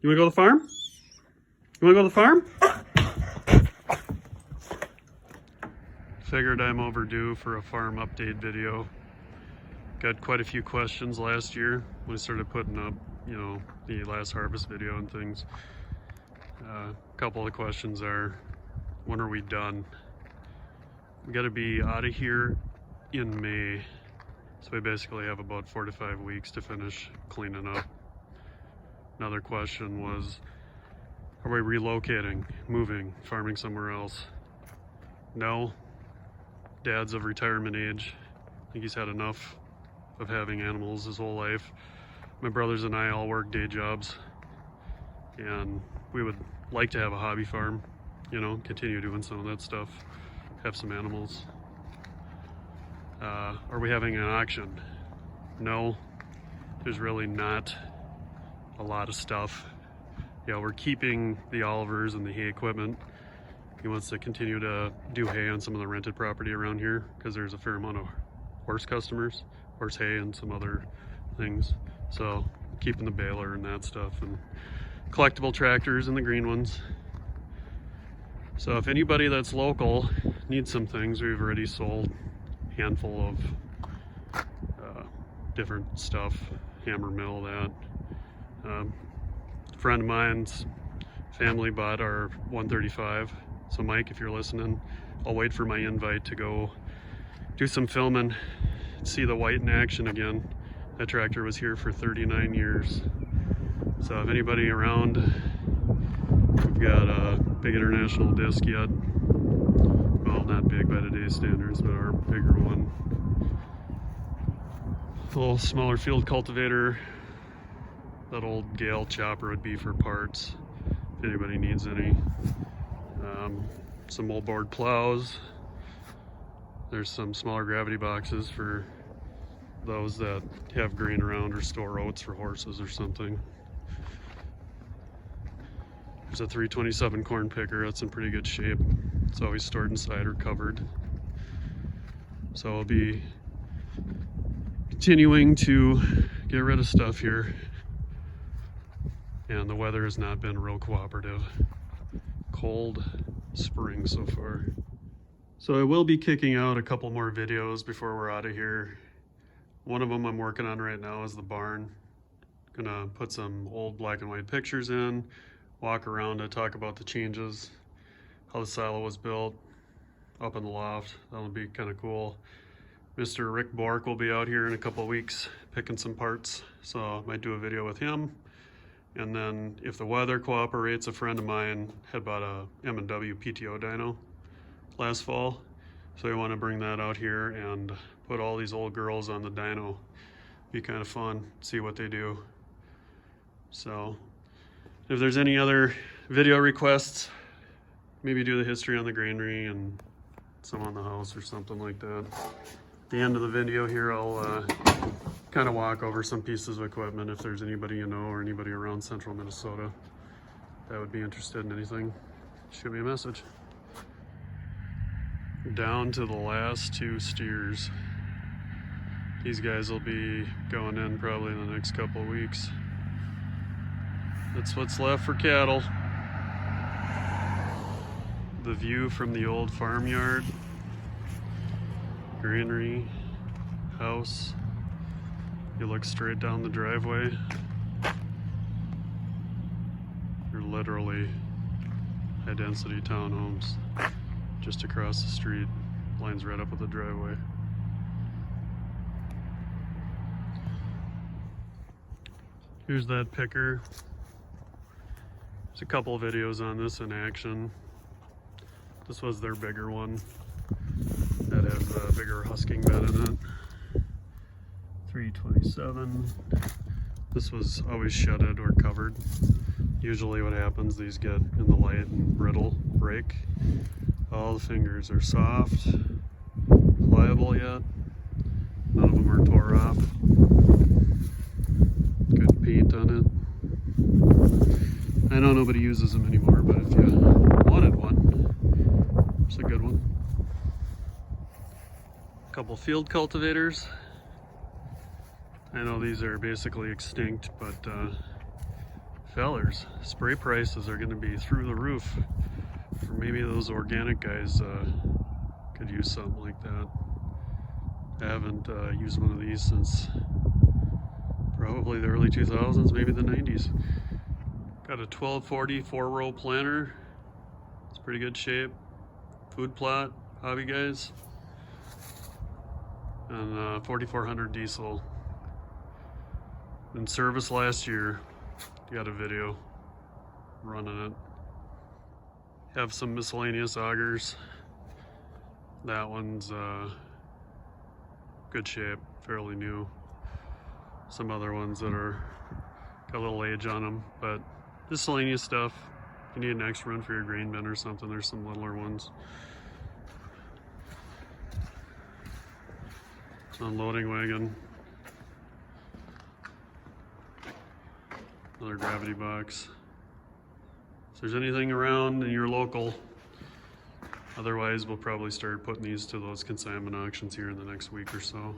You wanna go to the farm? You wanna go to the farm? Figured I'm overdue for a farm update video. Got quite a few questions last year when I started putting up, you know, the last harvest video and things. A couple of the questions are, when are we done? We gotta be out of here in May. So we basically have about 4 to 5 weeks to finish cleaning up. Another question was, are we relocating, moving, farming somewhere else? No. Dad's of retirement age. I think he's had enough of having animals his whole life. My brothers and I all work day jobs, and we would like to have a hobby farm, you know, continue doing some of that stuff, have some animals. Are we having an auction? No, there's really not a lot of stuff. Yeah, we're keeping the Olivers and the hay equipment. He wants to continue to do hay on some of the rented property around here because there's a fair amount of horse customers, horse hay and some other things. So keeping the baler and that stuff, and collectible tractors and the green ones. So if anybody that's local needs some things, we've already sold a handful of different stuff, hammer mill, that. A friend of mine's family bought our 135. So Mike, if you're listening, I'll wait for my invite to go do some filming, see the white in action again. That tractor was here for 39 years. So if anybody around, we've got a big international disc yet. Well, not big by today's standards, but our bigger one. A little smaller field cultivator. That old Gale chopper would be for parts, if anybody needs any. Some moldboard plows. There's some smaller gravity boxes for those that have grain around or store oats for horses or something. There's a 327 corn picker. That's in pretty good shape. It's always stored inside or covered. So I'll be continuing to get rid of stuff here. And the weather has not been real cooperative. Cold spring so far. So I will be kicking out a couple more videos before we're out of here. One of them I'm working on right now is the barn. Gonna put some old black and white pictures in, walk around to talk about the changes, how the silo was built up in the loft. That'll be kind of cool. Mr. Rick Bork will be out here in a couple of weeks picking some parts, so I might do a video with him. And then if the weather cooperates, a friend of mine had bought a M&W PTO dyno last fall. So we want to bring that out here and put all these old girls on the dyno. Be kind of fun, see what they do. So if there's any other video requests, maybe do the history on the granary and some on the house or something like that. At the end of the video here, I'll kind of walk over some pieces of equipment if there's anybody you know or anybody around central Minnesota that would be interested in anything. Shoot me a message. Down to the last 2 steers. These guys will be going in probably in the next couple of weeks. That's what's left for cattle. The view from the old farmyard, granary, house. You look straight down the driveway. You're literally high-density townhomes just across the street. Lines right up with the driveway. Here's that picker. There's a couple of videos on this in action. This was their bigger one that has a bigger husking bed in it. 327. This was always shutted or covered. Usually what happens, these get in the light and brittle, break. All the fingers are soft, pliable yet. None of them are tore off. Good paint on it. I know nobody uses them anymore, but if you wanted one, it's a good one. A couple field cultivators. I know these are basically extinct, but Fellers, spray prices are going to be through the roof. Or maybe those organic guys could use something like that. I haven't used one of these since probably the early 2000s, maybe the 90s. Got a 1240 4-row planter. It's pretty good shape. Food plot, hobby guys. And 4400 diesel. In service last year. Got a video running it. Have some miscellaneous augers. That one's good shape, fairly new. Some other ones that are got a little age on them, but miscellaneous stuff. If you need an extra one for your grain bin or something, there's some littler ones. Unloading wagon. Another gravity box. If there's anything around in your local, otherwise we'll probably start putting these to those consignment auctions here in the next week or so.